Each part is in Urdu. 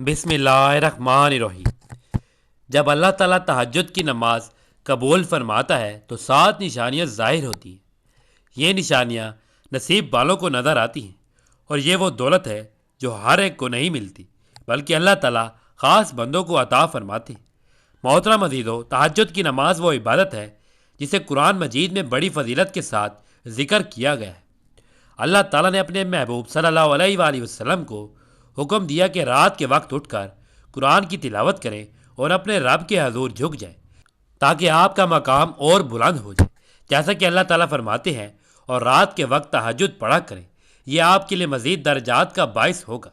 بسم اللہ الرحمن الرحیم۔ جب اللہ تعالیٰ تہجد کی نماز قبول فرماتا ہے تو 7 نشانیاں ظاہر ہوتی ہیں۔ یہ نشانیاں نصیب والوں کو نظر آتی ہیں، اور یہ وہ دولت ہے جو ہر ایک کو نہیں ملتی، بلکہ اللہ تعالیٰ خاص بندوں کو عطا فرماتے ہیں۔ محترم عزیزو، تہجد کی نماز وہ عبادت ہے جسے قرآن مجید میں بڑی فضیلت کے ساتھ ذکر کیا گیا ہے۔ اللہ تعالیٰ نے اپنے محبوب صلی اللہ علیہ وآلہ وسلم کو حکم دیا کہ رات کے وقت اٹھ کر قرآن کی تلاوت کریں اور اپنے رب کے حضور جھک جائیں تاکہ آپ کا مقام اور بلند ہو جائے، جیسا کہ اللہ تعالیٰ فرماتے ہیں، اور رات کے وقت تہجد پڑھا کریں، یہ آپ کے لیے مزید درجات کا باعث ہوگا۔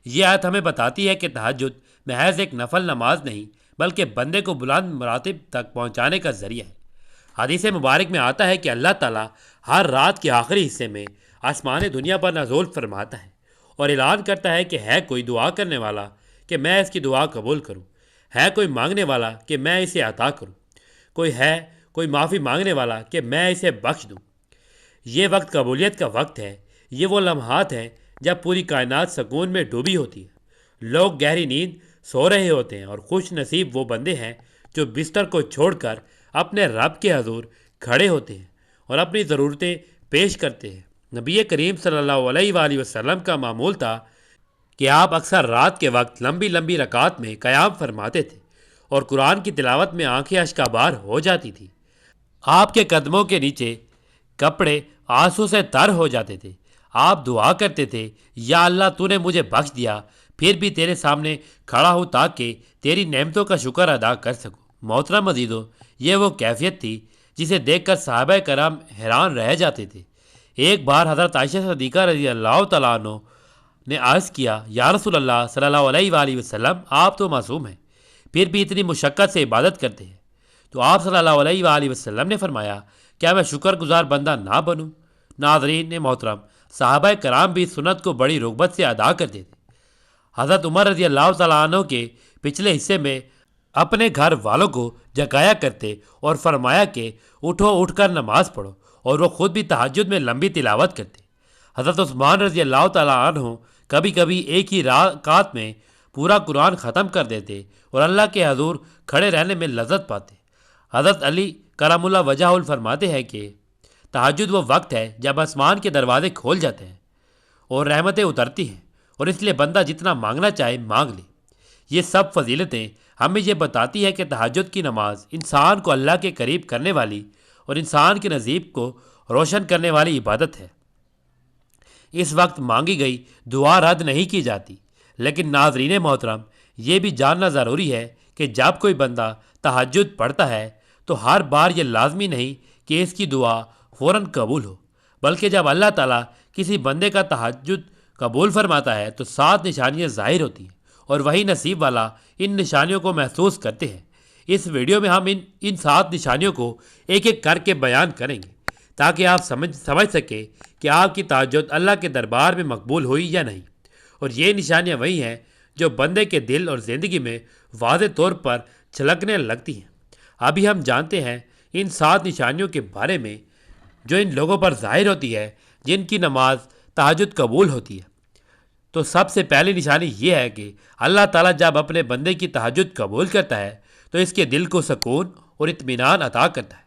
یہ آیت ہمیں بتاتی ہے کہ تہجد محض ایک نفل نماز نہیں بلکہ بندے کو بلند مراتب تک پہنچانے کا ذریعہ ہے۔ حدیث مبارک میں آتا ہے کہ اللہ تعالیٰ ہر رات کے آخری حصے میں آسمان دنیا پر نزول فرماتا ہے اور اعلان کرتا ہے کہ ہے کوئی دعا کرنے والا کہ میں اس کی دعا قبول کروں، ہے کوئی مانگنے والا کہ میں اسے عطا کروں، کوئی معافی مانگنے والا کہ میں اسے بخش دوں۔ یہ وقت قبولیت کا وقت ہے۔ یہ وہ لمحات ہیں جب پوری کائنات سکون میں ڈوبی ہوتی ہے، لوگ گہری نیند سو رہے ہوتے ہیں، اور خوش نصیب وہ بندے ہیں جو بستر کو چھوڑ کر اپنے رب کے حضور کھڑے ہوتے ہیں اور اپنی ضرورتیں پیش کرتے ہیں۔ نبی کریم صلی اللہ علیہ وآلہ وسلم کا معمول تھا کہ آپ اکثر رات کے وقت لمبی لمبی رکعات میں قیام فرماتے تھے اور قرآن کی تلاوت میں آنکھیں اشکبار ہو جاتی تھیں۔ آپ کے قدموں کے نیچے کپڑے آنسو سے تر ہو جاتے تھے۔ آپ دعا کرتے تھے، یا اللہ تو نے مجھے بخش دیا، پھر بھی تیرے سامنے کھڑا ہوں تاکہ تیری نعمتوں کا شکر ادا کر سکوں۔ محترم عزیزو، یہ وہ کیفیت تھی جسے دیکھ کر صحابہ کرام حیران رہ جاتے تھے۔ ایک بار حضرت عائشہ صدیقہ رضی اللہ تعالیٰ عنہ نے عرض کیا، یا رسول اللہ صلی اللہ علیہ وآلہ وسلم، آپ تو معصوم ہیں، پھر بھی اتنی مشقت سے عبادت کرتے ہیں، تو آپ صلی اللہ علیہ وآلہ وسلم نے فرمایا، کیا میں شکر گزار بندہ نہ بنوں؟ ناظرین محترم، صحابہ کرام بھی سنت کو بڑی رغبت سے ادا کرتے تھے۔ حضرت عمر رضی اللہ تعالیٰ عنہ کے پچھلے حصے میں اپنے گھر والوں کو جگایا کرتے اور فرمایا کہ اٹھو، اٹھ کر نماز پڑھو، اور وہ خود بھی تہجد میں لمبی تلاوت کرتے۔ حضرت عثمان رضی اللہ تعالیٰ عنہ کبھی کبھی ایک ہی رکعت میں پورا قرآن ختم کر دیتے اور اللہ کے حضور کھڑے رہنے میں لذت پاتے۔ حضرت علی کرم اللہ وجہ فرماتے ہیں کہ تہجد وہ وقت ہے جب آسمان کے دروازے کھول جاتے ہیں اور رحمتیں اترتی ہیں، اور اس لیے بندہ جتنا مانگنا چاہے مانگ لے۔ یہ سب فضیلتیں ہمیں یہ بتاتی ہے کہ تہجد کی نماز انسان کو اللہ کے قریب کرنے والی اور انسان کے نصیب کو روشن کرنے والی عبادت ہے۔ اس وقت مانگی گئی دعا رد نہیں کی جاتی، لیکن ناظرین محترم، یہ بھی جاننا ضروری ہے کہ جب کوئی بندہ تہجد پڑھتا ہے تو ہر بار یہ لازمی نہیں کہ اس کی دعا فوراً قبول ہو، بلکہ جب اللہ تعالیٰ کسی بندے کا تہجد قبول فرماتا ہے تو 7 نشانیاں ظاہر ہوتی ہیں، اور وہی نصیب والا ان نشانیوں کو محسوس کرتے ہیں۔ اس ویڈیو میں ہم ان 7 نشانیوں کو ایک ایک کر کے بیان کریں گے تاکہ آپ سمجھ سکیں کہ آپ کی تہجد اللہ کے دربار میں مقبول ہوئی یا نہیں۔ اور یہ نشانیاں وہی ہیں جو بندے کے دل اور زندگی میں واضح طور پر چھلکنے لگتی ہیں۔ ابھی ہم جانتے ہیں ان 7 نشانیوں کے بارے میں جو ان لوگوں پر ظاہر ہوتی ہے جن کی نماز تہجد قبول ہوتی ہے۔ تو سب سے پہلی نشانی یہ ہے کہ اللہ تعالیٰ جب اپنے بندے کی تہجد قبول کرتا ہے تو اس کے دل کو سکون اور اطمینان عطا کرتا ہے۔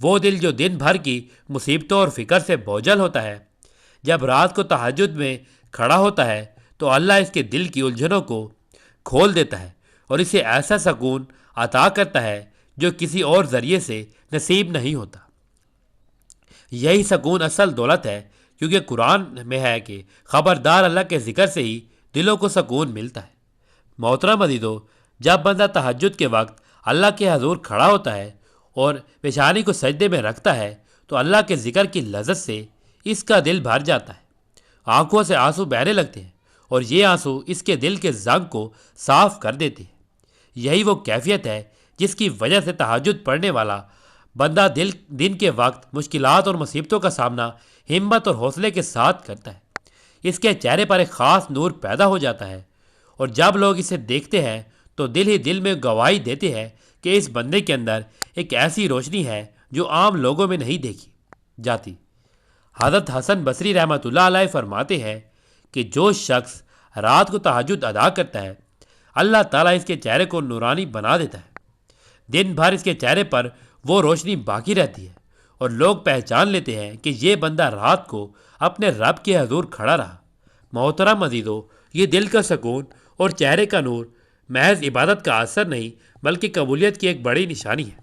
وہ دل جو دن بھر کی مصیبتوں اور فکر سے بوجھل ہوتا ہے، جب رات کو تہجد میں کھڑا ہوتا ہے تو اللہ اس کے دل کی الجھنوں کو کھول دیتا ہے اور اسے ایسا سکون عطا کرتا ہے جو کسی اور ذریعے سے نصیب نہیں ہوتا۔ یہی سکون اصل دولت ہے، کیونکہ قرآن میں ہے کہ خبردار اللہ کے ذکر سے ہی دلوں کو سکون ملتا ہے۔ محترم عزیزو، جب بندہ تہجد کے وقت اللہ کے حضور کھڑا ہوتا ہے اور پیشانی کو سجدے میں رکھتا ہے تو اللہ کے ذکر کی لذت سے اس کا دل بھر جاتا ہے، آنکھوں سے آنسو بہنے لگتے ہیں، اور یہ آنسو اس کے دل کے زنگ کو صاف کر دیتے ہیں۔ یہی وہ کیفیت ہے جس کی وجہ سے تہجد پڑھنے والا بندہ دن کے وقت مشکلات اور مصیبتوں کا سامنا ہمت اور حوصلے کے ساتھ کرتا ہے۔ اس کے چہرے پر ایک خاص نور پیدا ہو جاتا ہے، اور جب لوگ اسے دیکھتے ہیں تو دل ہی دل میں گواہی دیتے ہیں کہ اس بندے کے اندر ایک ایسی روشنی ہے جو عام لوگوں میں نہیں دیکھی جاتی۔ حضرت حسن بصری رحمۃ اللہ علیہ فرماتے ہیں کہ جو شخص رات کو تہجد ادا کرتا ہے، اللہ تعالیٰ اس کے چہرے کو نورانی بنا دیتا ہے۔ دن بھر اس کے چہرے پر وہ روشنی باقی رہتی ہے اور لوگ پہچان لیتے ہیں کہ یہ بندہ رات کو اپنے رب کے حضور کھڑا رہا۔ محترم عزیزو، یہ دل کا سکون اور چہرے کا نور محض عبادت کا اثر نہیں بلکہ قبولیت کی ایک بڑی نشانی ہے،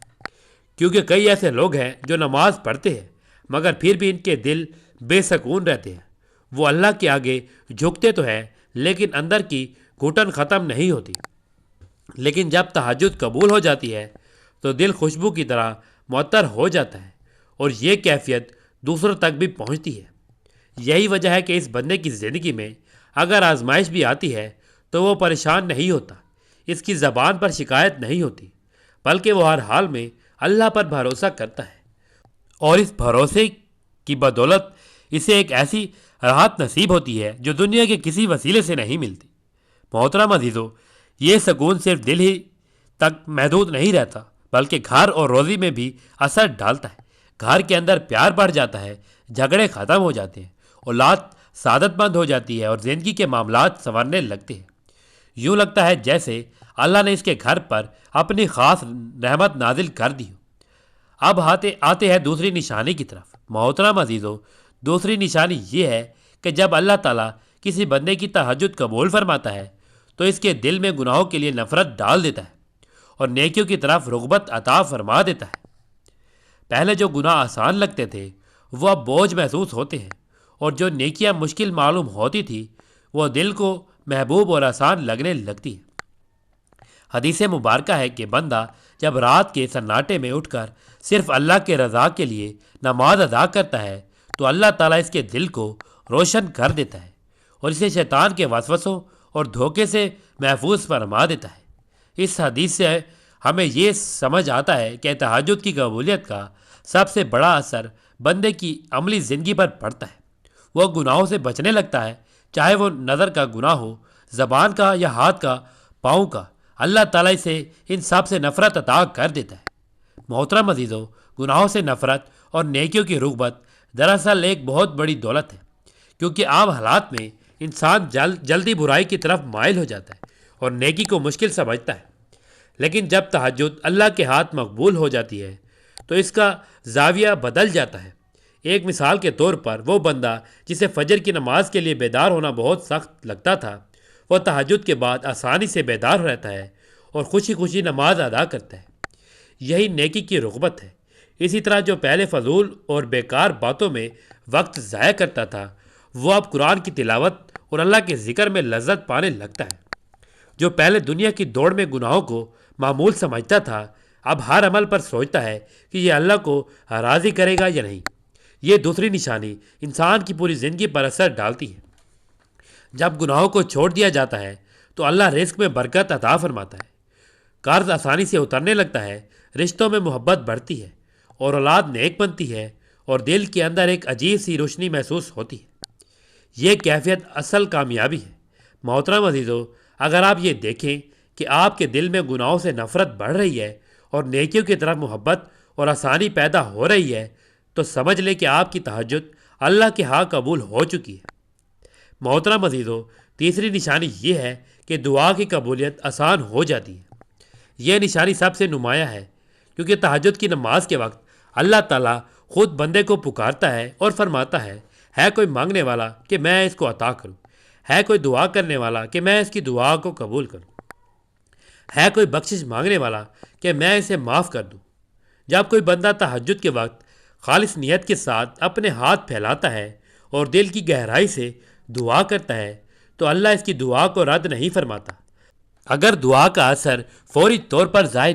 کیونکہ کئی ایسے لوگ ہیں جو نماز پڑھتے ہیں مگر پھر بھی ان کے دل بے سکون رہتے ہیں۔ وہ اللہ کے آگے جھکتے تو ہیں لیکن اندر کی گھٹن ختم نہیں ہوتی۔ لیکن جب تہجد قبول ہو جاتی ہے تو دل خوشبو کی طرح معطر ہو جاتا ہے اور یہ کیفیت دوسروں تک بھی پہنچتی ہے۔ یہی وجہ ہے کہ اس بندے کی زندگی میں اگر آزمائش بھی آتی ہے تو وہ پریشان نہیں ہوتا، اس کی زبان پر شکایت نہیں ہوتی، بلکہ وہ ہر حال میں اللہ پر بھروسہ کرتا ہے، اور اس بھروسے کی بدولت اسے ایک ایسی راحت نصیب ہوتی ہے جو دنیا کے کسی وسیلے سے نہیں ملتی۔ محترم عزیزو، یہ سکون صرف دل ہی تک محدود نہیں رہتا بلکہ گھر اور روزی میں بھی اثر ڈالتا ہے۔ گھر کے اندر پیار بڑھ جاتا ہے، جھگڑے ختم ہو جاتے ہیں، اولاد سعادت مند ہو جاتی ہے اور زندگی کے معاملات سنورنے لگتے ہیں۔ یوں لگتا ہے جیسے اللہ نے اس کے گھر پر اپنی خاص رحمت نازل کر دی ہو۔ اب آتے ہیں دوسری نشانی کی طرف۔ محترم عزیزو، دوسری نشانی یہ ہے کہ جب اللہ تعالیٰ کسی بندے کی تہجد قبول فرماتا ہے تو اس کے دل میں گناہوں کے لیے نفرت ڈال دیتا ہے اور نیکیوں کی طرف رغبت عطا فرما دیتا ہے۔ پہلے جو گناہ آسان لگتے تھے وہ اب بوجھ محسوس ہوتے ہیں، اور جو نیکیاں مشکل معلوم ہوتی تھی وہ دل کو محبوب اور آسان لگنے لگتی ہیں۔ حدیث مبارکہ ہے کہ بندہ جب رات کے سناٹے میں اٹھ کر صرف اللہ کے رضا کے لیے نماز ادا کرتا ہے تو اللہ تعالیٰ اس کے دل کو روشن کر دیتا ہے اور اسے شیطان کے وسوسوں اور دھوکے سے محفوظ فرما دیتا ہے۔ اس حدیث سے ہمیں یہ سمجھ آتا ہے کہ تہجد کی قبولیت کا سب سے بڑا اثر بندے کی عملی زندگی پر پڑتا ہے۔ وہ گناہوں سے بچنے لگتا ہے، چاہے وہ نظر کا گناہ ہو، زبان کا یا ہاتھ کا، پاؤں کا۔ اللہ تعالیٰ اسے ان سب سے نفرت عطا کر دیتا ہے۔ محترم عزیزو، گناہوں سے نفرت اور نیکیوں کی رغبت دراصل ایک بہت بڑی دولت ہے، کیونکہ عام حالات میں انسان جلدی برائی کی طرف مائل ہو جاتا ہے اور نیکی کو مشکل سمجھتا ہے۔ لیکن جب تہجد اللہ کے ہاتھ مقبول ہو جاتی ہے تو اس کا زاویہ بدل جاتا ہے۔ ایک مثال کے طور پر وہ بندہ جسے فجر کی نماز کے لیے بیدار ہونا بہت سخت لگتا تھا، وہ تہجد کے بعد آسانی سے بیدار رہتا ہے اور خوشی خوشی نماز ادا کرتا ہے۔ یہی نیکی کی رغبت ہے۔ اسی طرح جو پہلے فضول اور بیکار باتوں میں وقت ضائع کرتا تھا وہ اب قرآن کی تلاوت اور اللہ کے ذکر میں لذت پانے لگتا ہے۔ جو پہلے دنیا کی دوڑ میں گناہوں کو معمول سمجھتا تھا اب ہر عمل پر سوچتا ہے کہ یہ اللہ کو راضی کرے گا یا نہیں۔ یہ دوسری نشانی انسان کی پوری زندگی پر اثر ڈالتی ہے۔ جب گناہوں کو چھوڑ دیا جاتا ہے تو اللہ رزق میں برکت عطا فرماتا ہے، قرض آسانی سے اترنے لگتا ہے، رشتوں میں محبت بڑھتی ہے اور اولاد نیک بنتی ہے اور دل کے اندر ایک عجیب سی روشنی محسوس ہوتی ہے۔ یہ کیفیت اصل کامیابی ہے۔ محترم عزیزو، اگر آپ یہ دیکھیں کہ آپ کے دل میں گناہوں سے نفرت بڑھ رہی ہے اور نیکیوں کی طرف محبت اور آسانی پیدا ہو رہی ہے تو سمجھ لیں کہ آپ کی تہجد اللہ کے ہاں قبول ہو چکی ہے۔ محترم عزیزو، تیسری نشانی یہ ہے کہ دعا کی قبولیت آسان ہو جاتی ہے۔ یہ نشانی سب سے نمایاں ہے کیونکہ تہجد کی نماز کے وقت اللہ تعالیٰ خود بندے کو پکارتا ہے اور فرماتا ہے کوئی مانگنے والا کہ میں اس کو عطا کروں، ہے کوئی دعا کرنے والا کہ میں اس کی دعا کو قبول کروں، ہے کوئی بخشش مانگنے والا کہ میں اسے معاف کر دوں۔ جب کوئی بندہ تہجد کے وقت خالص نیت کے ساتھ اپنے ہاتھ پھیلاتا ہے اور دل کی گہرائی سے دعا کرتا ہے تو اللہ اس کی دعا کو رد نہیں فرماتا۔ اگر دعا کا اثر فوری طور پر ظاہر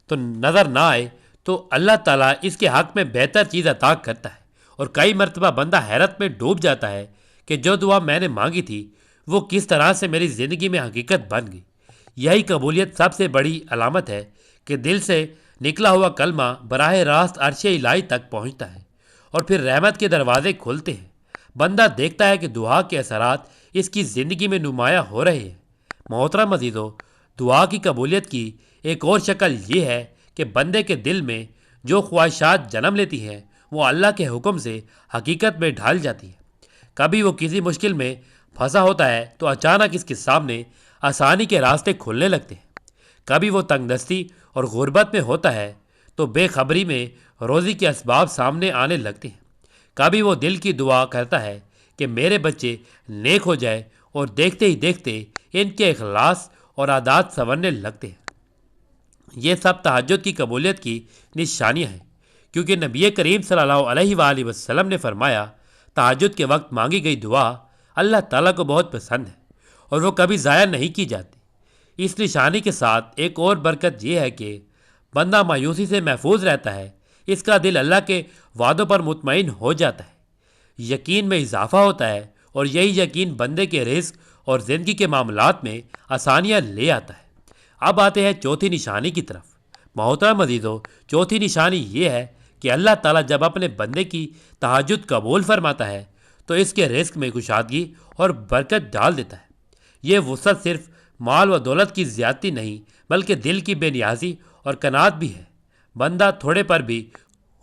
نظر نہ آئے تو اللہ تعالیٰ اس کے حق میں بہتر چیز عطا کرتا ہے، اور کئی مرتبہ بندہ حیرت میں ڈوب جاتا ہے کہ جو دعا میں نے مانگی تھی وہ کس طرح سے میری زندگی میں حقیقت بن گئی۔ یہی قبولیت سب سے بڑی علامت ہے کہ دل سے نکلا ہوا کلمہ براہ راست عرش الہی تک پہنچتا ہے اور پھر رحمت کے دروازے کھلتے ہیں۔ بندہ دیکھتا ہے کہ دعا کے اثرات اس کی زندگی میں نمایاں ہو رہے ہیں۔ محترم عزیزو، دعا کی قبولیت کی ایک اور شکل یہ ہے کہ بندے کے دل میں جو خواہشات جنم لیتی ہیں وہ اللہ کے حکم سے حقیقت میں ڈھال جاتی ہے۔ کبھی وہ کسی مشکل میں پھنسا ہوتا ہے تو اچانک اس کے سامنے آسانی کے راستے کھلنے لگتے ہیں۔ کبھی وہ تنگ دستی اور غربت میں ہوتا ہے تو بے خبری میں روزی کے اسباب سامنے آنے لگتے ہیں۔ کبھی وہ دل کی دعا کرتا ہے کہ میرے بچے نیک ہو جائے، اور دیکھتے ہی دیکھتے ان کے اخلاص اور عادات سنورنے لگتے ہیں۔ یہ سب تہجد کی قبولیت کی نشانیاں ہیں، کیونکہ نبی کریم صلی اللہ علیہ وآلہ وسلم نے فرمایا، تہجد کے وقت مانگی گئی دعا اللہ تعالیٰ کو بہت پسند ہے اور وہ کبھی ضائع نہیں کی جاتی۔ اس نشانی کے ساتھ ایک اور برکت یہ ہے کہ بندہ مایوسی سے محفوظ رہتا ہے، اس کا دل اللہ کے وعدوں پر مطمئن ہو جاتا ہے، یقین میں اضافہ ہوتا ہے، اور یہی یقین بندے کے رزق اور زندگی کے معاملات میں آسانیاں لے آتا ہے۔ اب آتے ہیں چوتھی نشانی کی طرف۔ محترم عزیزو، چوتھی نشانی یہ ہے کہ اللہ تعالیٰ جب اپنے بندے کی تہجد قبول فرماتا ہے تو اس کے رزق میں کشادگی اور برکت ڈال دیتا ہے۔ یہ وسعت صرف مال و دولت کی زیادتی نہیں بلکہ دل کی بے نیازی اور قناعت بھی ہے۔ بندہ تھوڑے پر بھی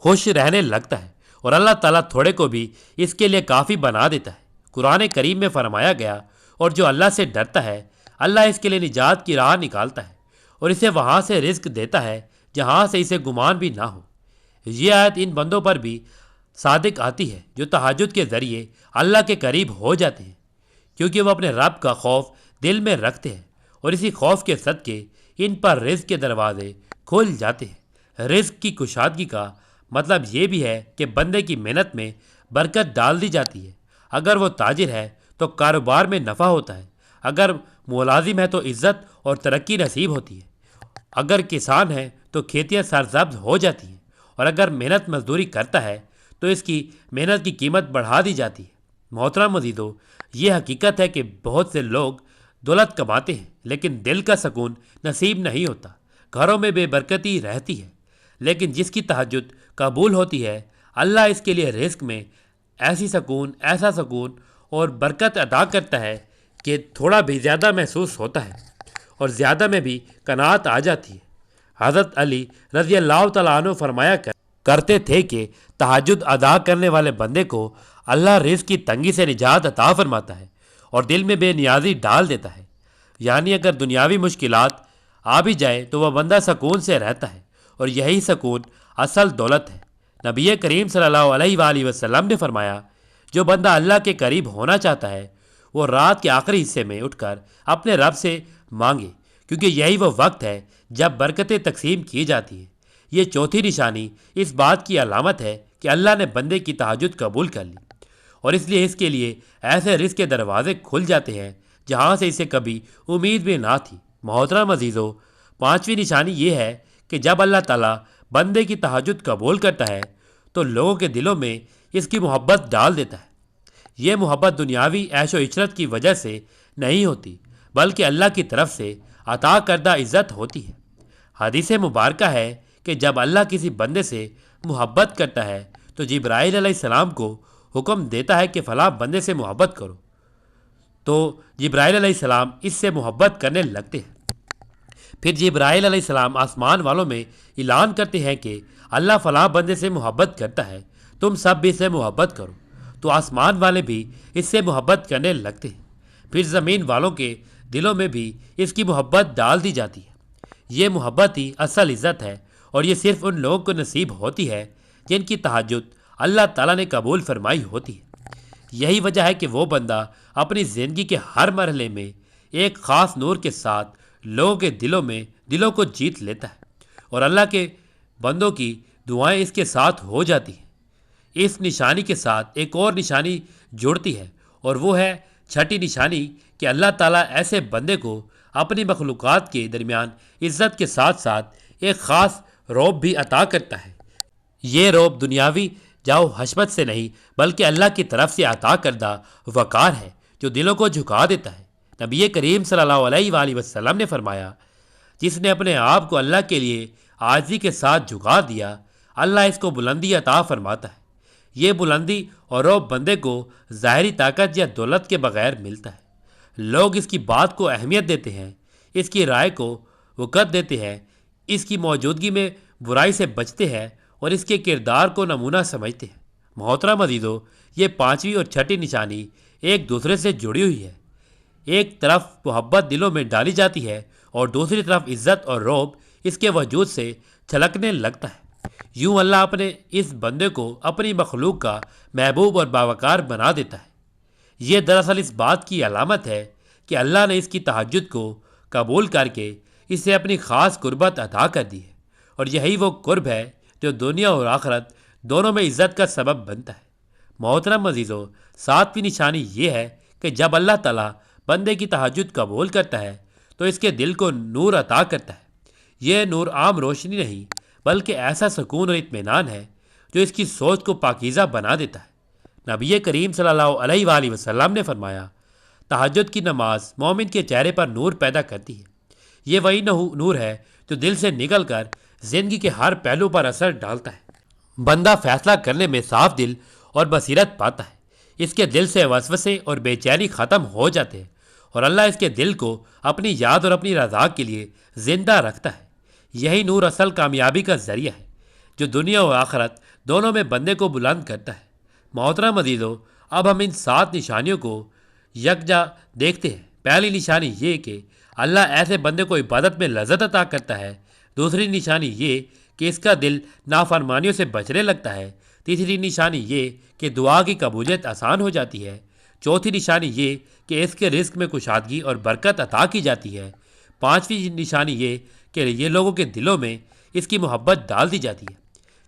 خوش رہنے لگتا ہے اور اللہ تعالیٰ تھوڑے کو بھی اس کے لیے کافی بنا دیتا ہے۔ قرآن کریم میں فرمایا گیا، اور جو اللہ سے ڈرتا ہے اللہ اس کے لیے نجات کی راہ نکالتا ہے اور اسے وہاں سے رزق دیتا ہے جہاں سے اسے گمان بھی نہ ہو۔ یہ آیت ان بندوں پر بھی صادق آتی ہے جو تہجد کے ذریعے اللہ کے قریب ہو جاتے ہیں، کیونکہ وہ اپنے رب کا خوف دل میں رکھتے ہیں، اور اسی خوف کے صدقے ان پر رزق کے دروازے کھل جاتے ہیں۔ رزق کی کشادگی کا مطلب یہ بھی ہے کہ بندے کی محنت میں برکت ڈال دی جاتی ہے۔ اگر وہ تاجر ہے تو کاروبار میں نفع ہوتا ہے، اگر ملازم ہے تو عزت اور ترقی نصیب ہوتی ہے، اگر کسان ہے تو کھیتیاں سرسبز ہو جاتی ہیں، اور اگر محنت مزدوری کرتا ہے تو اس کی محنت کی قیمت بڑھا دی جاتی ہے۔ محترم عزیزو، یہ حقیقت ہے کہ بہت سے لوگ دولت کماتے ہیں لیکن دل کا سکون نصیب نہیں ہوتا، گھروں میں بے برکتی رہتی ہے، لیکن جس کی تہجد قبول ہوتی ہے اللہ اس کے لیے رزق میں ایسا سکون اور برکت عطا کرتا ہے کہ تھوڑا بھی زیادہ محسوس ہوتا ہے اور زیادہ میں بھی قناعت آ جاتی ہے۔ حضرت علی رضی اللہ تعالیٰ عنہ فرمایا کرتے تھے کہ تہجد ادا کرنے والے بندے کو اللہ رزق کی تنگی سے نجات عطا فرماتا ہے اور دل میں بے نیازی ڈال دیتا ہے، یعنی اگر دنیاوی مشکلات آ بھی جائے تو وہ بندہ سکون سے رہتا ہے، اور یہی سکون اصل دولت ہے۔ نبی کریم صلی اللہ علیہ وآلہ وسلم نے فرمایا، جو بندہ اللہ کے قریب ہونا چاہتا ہے وہ رات کے آخری حصے میں اٹھ کر اپنے رب سے مانگے، کیونکہ یہی وہ وقت ہے جب برکتیں تقسیم کی جاتی ہیں۔ یہ چوتھی نشانی اس بات کی علامت ہے کہ اللہ نے بندے کی تہجد قبول کر لی، اور اس لیے اس کے لیے ایسے رزق کے دروازے کھل جاتے ہیں جہاں سے اسے کبھی امید بھی نہ تھی۔ محترم عزیزو، پانچویں نشانی یہ ہے کہ جب اللہ تعالیٰ بندے کی تہجد قبول کرتا ہے تو لوگوں کے دلوں میں اس کی محبت ڈال دیتا ہے۔ یہ محبت دنیاوی عیش و عشرت کی وجہ سے نہیں ہوتی بلکہ اللہ کی طرف سے عطا کردہ عزت ہوتی ہے۔ حدیث مبارکہ ہے کہ جب اللہ کسی بندے سے محبت کرتا ہے تو جبرائیل علیہ السلام کو حکم دیتا ہے کہ فلاں بندے سے محبت کرو، تو جبرائیل علیہ السلام اس سے محبت کرنے لگتے ہیں۔ پھر جبرائیل علیہ السلام آسمان والوں میں اعلان کرتے ہیں کہ اللہ فلاں بندے سے محبت کرتا ہے، تم سب بھی اس سے محبت کرو، تو آسمان والے بھی اس سے محبت کرنے لگتے ہیں۔ پھر زمین والوں کے دلوں میں بھی اس کی محبت ڈال دی جاتی ہے۔ یہ محبت ہی اصل عزت ہے، اور یہ صرف ان لوگوں کو نصیب ہوتی ہے جن کی تہجد اللہ تعالیٰ نے قبول فرمائی ہوتی ہے۔ یہی وجہ ہے کہ وہ بندہ اپنی زندگی کے ہر مرحلے میں ایک خاص نور کے ساتھ لوگوں کے دلوں کو جیت لیتا ہے، اور اللہ کے بندوں کی دعائیں اس کے ساتھ ہو جاتی ہیں۔ اس نشانی کے ساتھ ایک اور نشانی جڑتی ہے، اور وہ ہے چھٹی نشانی کہ اللہ تعالیٰ ایسے بندے کو اپنی مخلوقات کے درمیان عزت کے ساتھ ساتھ ایک خاص رعب بھی عطا کرتا ہے۔ یہ رعب دنیاوی جاؤ حشمت سے نہیں بلکہ اللہ کی طرف سے عطا کردہ وقار ہے جو دلوں کو جھکا دیتا ہے۔ نبی کریم صلی اللہ علیہ وآلہ وسلم نے فرمایا، جس نے اپنے آپ کو اللہ کے لیے عاجزی کے ساتھ جھکا دیا اللہ اس کو بلندی عطا فرماتا ہے۔ یہ بلندی اور رعب بندے کو ظاہری طاقت یا دولت کے بغیر ملتا ہے۔ لوگ اس کی بات کو اہمیت دیتے ہیں، اس کی رائے کو وقت دیتے ہیں، اس کی موجودگی میں برائی سے بچتے ہیں اور اس کے کردار کو نمونہ سمجھتے ہیں۔ محترم عزیزو، یہ پانچویں اور چھٹی نشانی ایک دوسرے سے جڑی ہوئی ہے۔ ایک طرف محبت دلوں میں ڈالی جاتی ہے اور دوسری طرف عزت اور رعب اس کے وجود سے چھلکنے لگتا ہے۔ یوں اللہ اپنے اس بندے کو اپنی مخلوق کا محبوب اور باوقار بنا دیتا ہے۔ یہ دراصل اس بات کی علامت ہے کہ اللہ نے اس کی تہجد کو قبول کر کے اسے اپنی خاص قربت عطا کر دی ہے، اور یہی وہ قرب ہے جو دنیا اور آخرت دونوں میں عزت کا سبب بنتا ہے۔ محترم عزیزو، ساتویں نشانی یہ ہے کہ جب اللہ تعالیٰ بندے کی تہجد قبول کرتا ہے تو اس کے دل کو نور عطا کرتا ہے۔ یہ نور عام روشنی نہیں بلکہ ایسا سکون اور اطمینان ہے جو اس کی سوچ کو پاکیزہ بنا دیتا ہے۔ نبی کریم صلی اللہ علیہ وآلہ وسلم نے فرمایا، تہجد کی نماز مومن کے چہرے پر نور پیدا کرتی ہے۔ یہ وہی نور ہے جو دل سے نکل کر زندگی کے ہر پہلو پر اثر ڈالتا ہے۔ بندہ فیصلہ کرنے میں صاف دل اور بصیرت پاتا ہے۔ اس کے دل سے وسوسے اور بے چینی ختم ہو جاتے ہیں، اور اللہ اس کے دل کو اپنی یاد اور اپنی رضا کے لیے زندہ رکھتا ہے۔ یہی نور اصل کامیابی کا ذریعہ ہے جو دنیا و آخرت دونوں میں بندے کو بلند کرتا ہے۔ محترم عزیزو، اب ہم ان 7 نشانیوں کو یکجا دیکھتے ہیں۔ پہلی نشانی یہ کہ اللہ ایسے بندے کو عبادت میں لذت عطا کرتا ہے۔ دوسری نشانی یہ کہ اس کا دل نافرمانیوں سے بچنے لگتا ہے۔ تیسری نشانی یہ کہ دعا کی قبولیت آسان ہو جاتی ہے۔ چوتھی نشانی یہ کہ اس کے رزق میں کشادگی اور برکت عطا کی جاتی ہے۔ پانچویں نشانی یہ کہ یہ لوگوں کے دلوں میں اس کی محبت ڈال دی جاتی ہے۔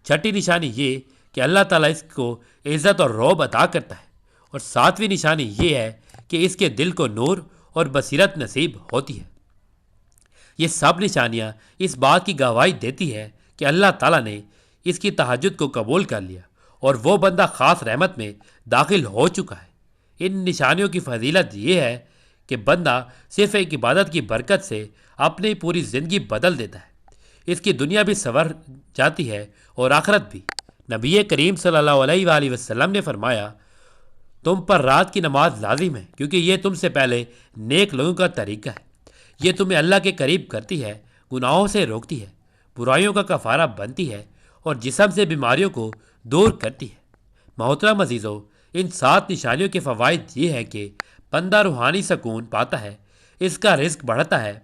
چھٹی نشانی یہ کہ اللہ تعالیٰ اس کو عزت اور رعب عطا کرتا ہے، اور ساتویں نشانی یہ ہے کہ اس کے دل کو نور اور بصیرت نصیب ہوتی ہے۔ یہ سب نشانیاں اس بات کی گواہی دیتی ہے کہ اللہ تعالیٰ نے اس کی تہجد کو قبول کر لیا اور وہ بندہ خاص رحمت میں داخل ہو چکا ہے۔ ان نشانیوں کی فضیلت یہ ہے کہ بندہ صرف ایک عبادت کی برکت سے اپنی پوری زندگی بدل دیتا ہے۔ اس کی دنیا بھی سنور جاتی ہے اور آخرت بھی۔ نبی کریم صلی اللہ علیہ وآلہ وسلم نے فرمایا، تم پر رات کی نماز لازم ہے کیونکہ یہ تم سے پہلے نیک لوگوں کا طریقہ ہے۔ یہ تمہیں اللہ کے قریب کرتی ہے، گناہوں سے روکتی ہے، برائیوں کا کفارہ بنتی ہے اور جسم سے بیماریوں کو دور کرتی ہے۔ محترم عزیزو، ان 7 نشانیوں کے فوائد یہ ہے کہ بندہ روحانی سکون پاتا ہے، اس کا رزق بڑھتا ہے،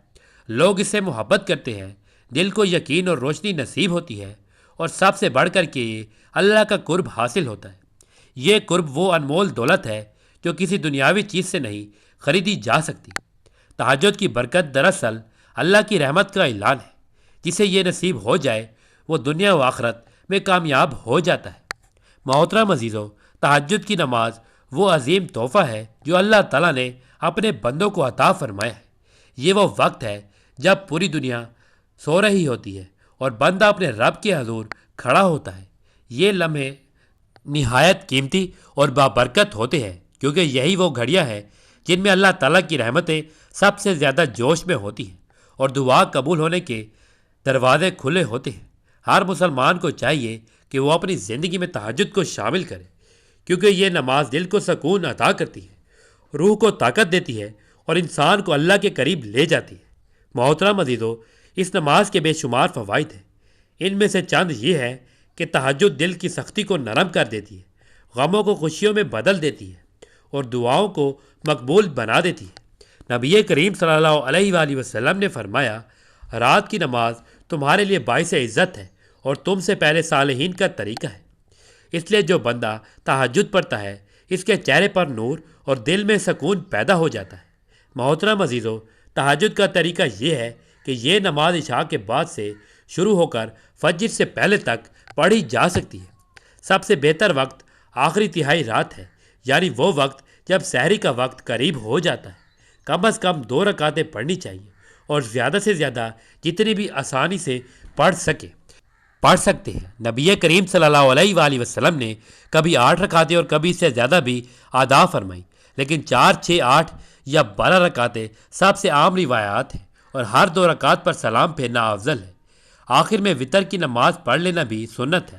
لوگ اس سے محبت کرتے ہیں، دل کو یقین اور روشنی نصیب ہوتی ہے، اور سب سے بڑھ کر کے اللہ کا قرب حاصل ہوتا ہے۔ یہ قرب وہ انمول دولت ہے جو کسی دنیاوی چیز سے نہیں خریدی جا سکتی۔ تہجد کی برکت دراصل اللہ کی رحمت کا اعلان ہے۔ جسے یہ نصیب ہو جائے وہ دنیا و آخرت میں کامیاب ہو جاتا ہے۔ محترم عزیزو، تہجد کی نماز وہ عظیم تحفہ ہے جو اللہ تعالیٰ نے اپنے بندوں کو عطا فرمایا ہے۔ یہ وہ وقت ہے جب پوری دنیا سو رہی ہوتی ہے اور بندہ اپنے رب کے حضور کھڑا ہوتا ہے۔ یہ لمحے نہایت قیمتی اور بابرکت ہوتے ہیں کیونکہ یہی وہ گھڑیاں ہیں جن میں اللہ تعالیٰ کی رحمتیں سب سے زیادہ جوش میں ہوتی ہیں اور دعا قبول ہونے کے دروازے کھلے ہوتے ہیں۔ ہر مسلمان کو چاہیے کہ وہ اپنی زندگی میں تہجد کو شامل کرے کیونکہ یہ نماز دل کو سکون عطا کرتی ہے، روح کو طاقت دیتی ہے اور انسان کو اللہ کے قریب لے جاتی ہے۔ محترم عزیزو، اس نماز کے بے شمار فوائد ہیں۔ ان میں سے چند یہ ہے کہ تہجد دل کی سختی کو نرم کر دیتی ہے، غموں کو خوشیوں میں بدل دیتی ہے اور دعاؤں کو مقبول بنا دیتی ہے۔ نبی کریم صلی اللہ علیہ وآلہ وسلم نے فرمایا، رات کی نماز تمہارے لیے باعث عزت ہے اور تم سے پہلے صالحین کا طریقہ ہے۔ اس لیے جو بندہ تہجد پڑھتا ہے اس کے چہرے پر نور اور دل میں سکون پیدا ہو جاتا ہے۔ محترم عزیزو، تہجد کا طریقہ یہ ہے کہ یہ نماز عشاء کے بعد سے شروع ہو کر فجر سے پہلے تک پڑھی جا سکتی ہے۔ سب سے بہتر وقت آخری تہائی رات ہے، یعنی وہ وقت جب سحری کا وقت قریب ہو جاتا ہے۔ کم از کم 2 رکعتیں پڑھنی چاہیے اور زیادہ سے زیادہ جتنی بھی آسانی سے پڑھ سکتے ہیں۔ نبی کریم صلی اللہ علیہ وآلہ وسلم نے کبھی 8 رکعتیں اور کبھی اس سے زیادہ بھی ادا فرمائی، لیکن 4، 6، 8 یا 12 رکعتیں سب سے عام روایات ہیں اور ہر 2 رکعت پر سلام پھیرنا افضل ہے۔ آخر میں وطر کی نماز پڑھ لینا بھی سنت ہے۔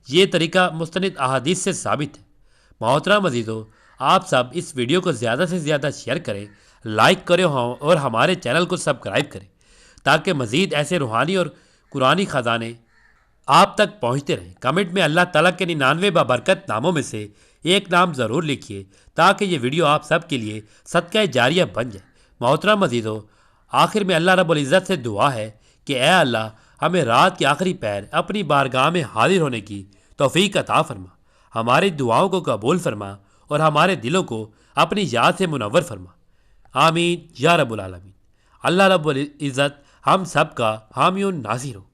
یہ طریقہ مستند احادیث سے ثابت ہے۔ محترم عزیزو، آپ سب اس ویڈیو کو زیادہ سے زیادہ شیئر کریں، لائک کریں اور ہمارے چینل کو سبسکرائب کریں تاکہ مزید ایسے روحانی اور قرآنی خزانے آپ تک پہنچتے رہیں۔ کمنٹ میں اللہ تعالیٰ کے 99 بابرکت ناموں میں سے ایک نام ضرور لکھیے تاکہ یہ ویڈیو آپ سب کے لیے صدقہ جاریہ بن جائے۔ محترم عزیزو، آخر میں اللہ رب العزت سے دعا ہے کہ اے اللہ ہمیں رات کے آخری پہر اپنی بارگاہ میں حاضر ہونے کی توفیق عطا فرما، ہماری دعاؤں کو قبول فرما اور ہمارے دلوں کو اپنی یاد سے منور فرما، آمین یا رب العالمین۔ اللہ رب العزت ہم سب کا حامی و ناصر ہو۔